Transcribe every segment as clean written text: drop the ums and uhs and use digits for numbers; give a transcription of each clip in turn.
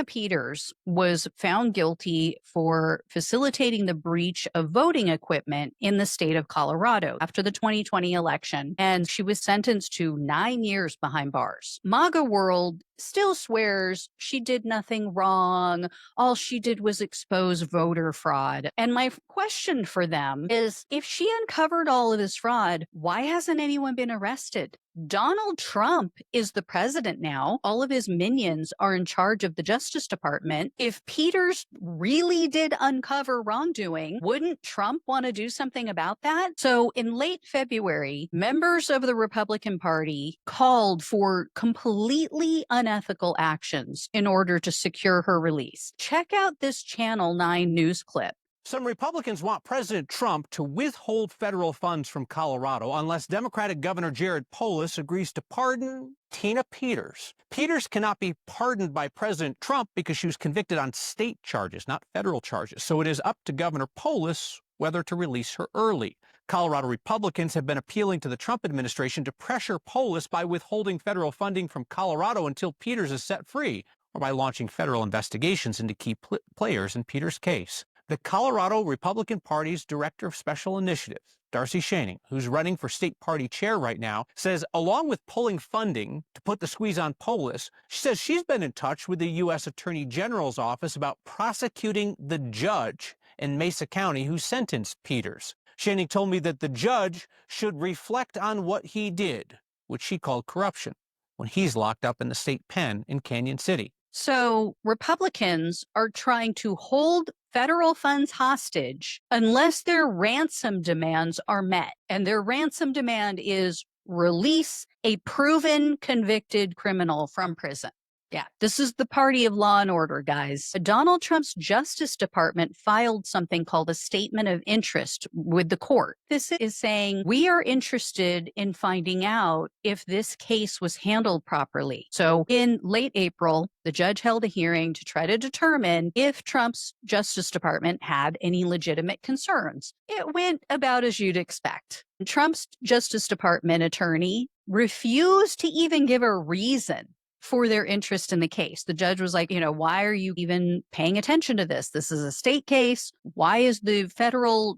Peters was found guilty for facilitating the breach of voting equipment in the state of Colorado after the 2020 election, and she was sentenced to 9 years behind bars. MAGA World still swears she did nothing wrong. All she did was expose voter fraud. And my question for them is, if she uncovered all of this fraud, why hasn't anyone been arrested? Donald Trump is the president now. All of his minions are in charge of the Justice Department. If Peters really did uncover wrongdoing, wouldn't Trump want to do something about that? So in late February, members of the Republican Party called for completely unethical actions in order to secure her release. Check out this Channel 9 news clip. Some Republicans want President Trump to withhold federal funds from Colorado unless Democratic Governor Jared Polis agrees to pardon Tina Peters. Peters cannot be pardoned by President Trump because she was convicted on state charges, not federal charges. So it is up to Governor Polis whether to release her early. Colorado Republicans have been appealing to the Trump administration to pressure Polis by withholding federal funding from Colorado until Peters is set free, or by launching federal investigations into key players in Peters' case. The Colorado Republican Party's Director of Special Initiatives, Darcy Schoening, who's running for state party chair right now, says along with pulling funding to put the squeeze on Polis, she says she's been in touch with the U.S. Attorney General's office about prosecuting the judge in Mesa County who sentenced Peters. Schoening told me that the judge should reflect on what he did, which she called corruption, when he's locked up in the state pen in Canyon City. So Republicans are trying to hold federal funds hostage unless their ransom demands are met. And their ransom demand is release a proven convicted criminal from prison. Yeah, this is the party of law and order, guys. Donald Trump's Justice Department filed something called a statement of interest with the court. This is saying we are interested in finding out if this case was handled properly. So in late April, the judge held a hearing to try to determine if Trump's Justice Department had any legitimate concerns. It went about as you'd expect. Trump's Justice Department attorney refused to even give a reason for their interest in the case. The judge was like, why are you even paying attention to this? This is a state case. Why is the federal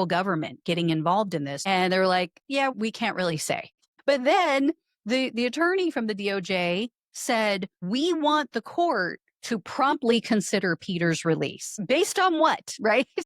government getting involved in this? And they're like, yeah, we can't really say. But then the attorney from the DOJ said, we want the court to promptly consider Peters' release. Based on what, right?